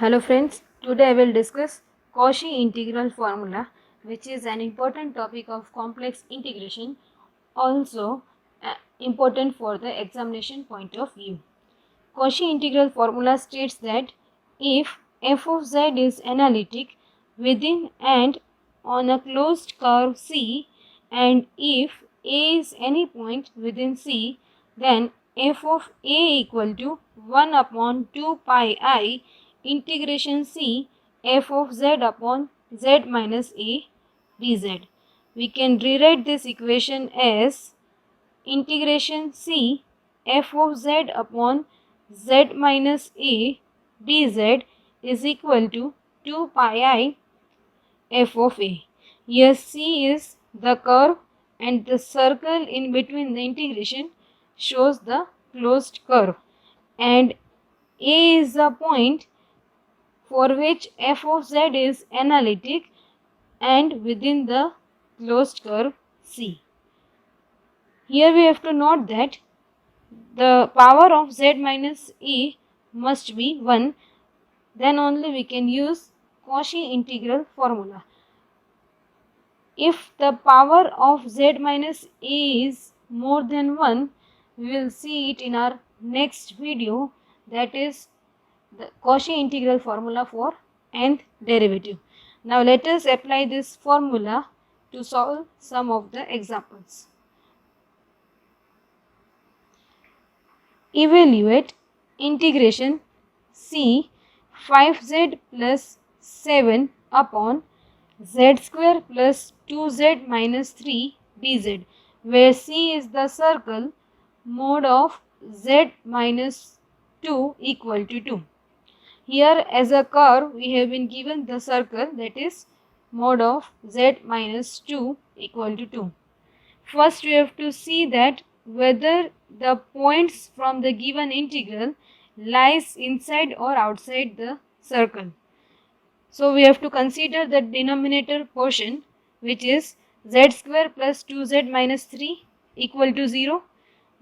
Hello friends, today I will discuss Cauchy integral formula, which is an important topic of complex integration, also important for the examination point of view. Cauchy integral formula states that if f of z is analytic within and on a closed curve C, and if a is any point within C, then f of a equal to 1 upon 2 pi I integration C f of z upon z minus a dz. We can rewrite this equation as integration C f of z upon z minus a dz is equal to 2 pi I f of a. Here C is the curve and the circle in between the integration shows the closed curve, and a is the point for which f of z is analytic and within the closed curve C. Here we have to note that the power of z minus e must be 1, then only we can use Cauchy integral formula. If the power of z minus e is more than 1, we will see it in our next video, that is the Cauchy integral formula for nth derivative. Now let us apply this formula to solve some of the examples. Evaluate integration C 5z plus 7 upon z square plus 2z minus 3 dz, where C is the circle mode of z minus 2 equal to 2. Here as a curve we have been given the circle, that is mode of z minus 2 equal to 2. First we have to see that whether the points from the given integral lies inside or outside the circle. So we have to consider the denominator portion, which is z square plus 2z minus 3 equal to 0.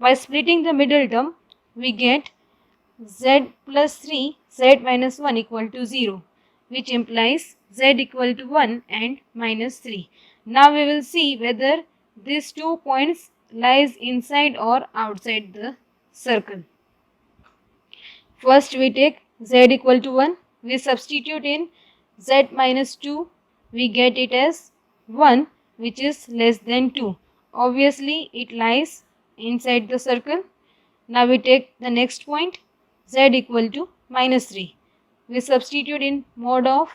By splitting the middle term, we get z plus 3 z minus 1 equal to 0, which implies z equal to 1 and minus 3. Now we will see whether these 2 points lies inside or outside the circle. First we take z equal to 1, we substitute in z minus 2, we get it as 1, which is less than 2. Obviously it lies inside the circle. Now we take the next point, z equal to minus 3. We substitute in mode of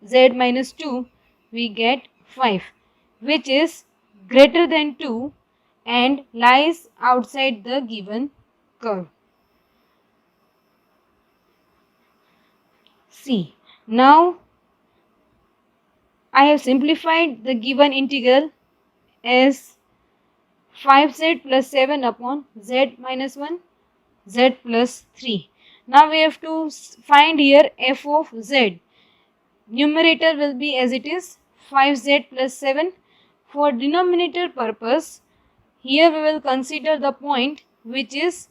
z minus 2, we get 5, which is greater than 2 and lies outside the given curve C. Now I have simplified the given integral as 5z plus 7 upon z minus 1 z plus 3. Now we have to find here f of z. Numerator will be as it is 5z plus 7. For denominator purpose, here we will consider the point which is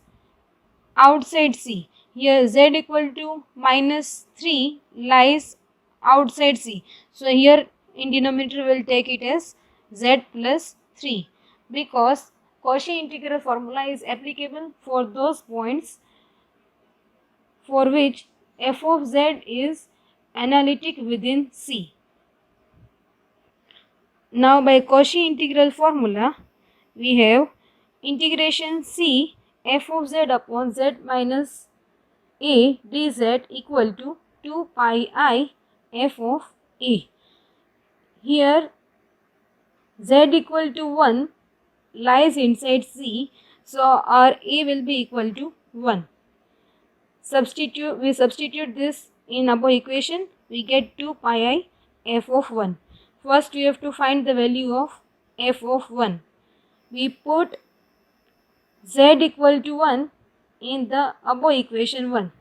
outside C. Here z equal to minus 3 lies outside C. So here in denominator we will take it as z plus 3, because Cauchy integral formula is applicable for those points for which f of z is analytic within C. Now by Cauchy integral formula, we have integration C f of z upon z minus a dz equal to 2 pi I f of a. Here z equal to 1 lies inside C, so our a will be equal to 1. We substitute this in above equation, we get 2 pi I f of 1. First we have to find the value of f of 1. We put z equal to 1 in the above equation 1.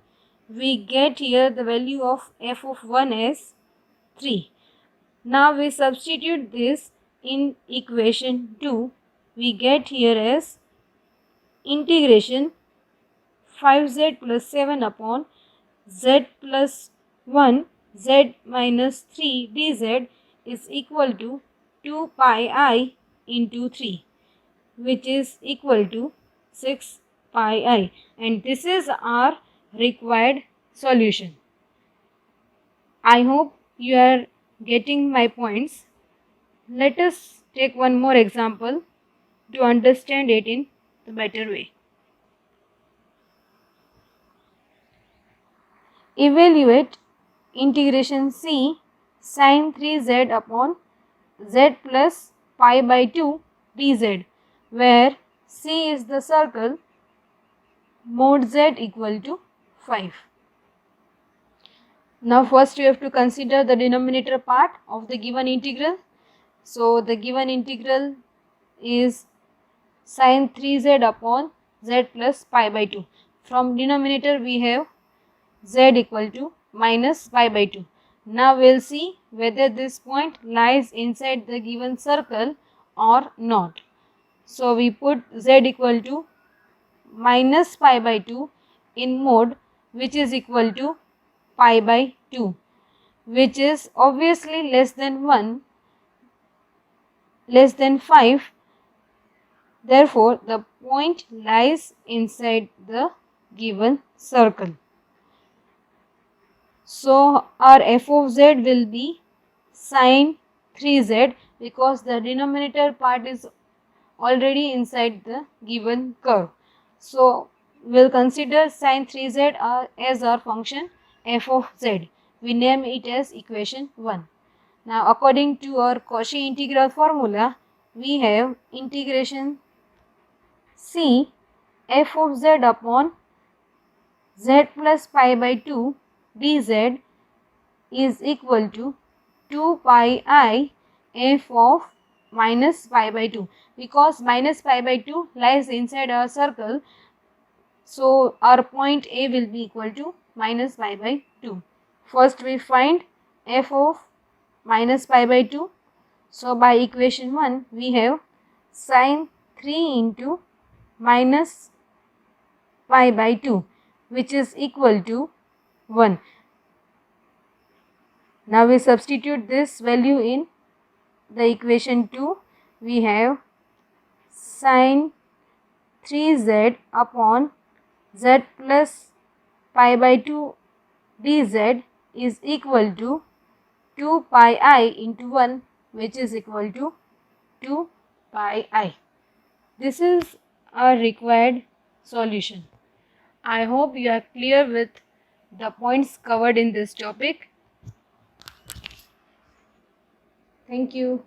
We get here the value of f of 1 as 3. Now we substitute this in equation 2. We get here as integration 5z plus 7 upon z plus 1 z minus 3 dz is equal to 2 pi I into 3, which is equal to 6 pi I, and this is our required solution. I hope you are getting my points. Let us take one more example to understand it in the better way. Evaluate integration c sin 3z upon z plus pi by 2 dz, where c is the circle, mod z equal to 5. Now first you have to consider the denominator part of the given integral. So the given integral is sin 3z upon z plus pi by 2. From denominator we have z equal to minus pi by 2. Now we will see whether this point lies inside the given circle or not. So we put z equal to minus pi by 2 in mode, which is equal to pi by 2, which is obviously less than 1, less than 5. Therefore, the point lies inside the given circle. So, our f of z will be sin 3z, because the denominator part is already inside the given curve. So, we will consider sin 3z as our function f of z. We name it as equation 1. Now, according to our Cauchy integral formula, we have integration c f of z upon z plus pi by 2 dz is equal to 2 pi I f of minus pi by 2, because minus pi by 2 lies inside our circle. So, our point A will be equal to minus pi by 2. First we find f of minus pi by 2. So, by equation 1 we have sin 3 into minus pi by 2, which is equal to 1. Now we substitute this value in the equation 2. We have sin 3z upon z plus pi by 2 dz is equal to 2 pi I into 1, which is equal to 2 pi I. This is our required solution. I hope you are clear with the points covered in this topic. Thank you.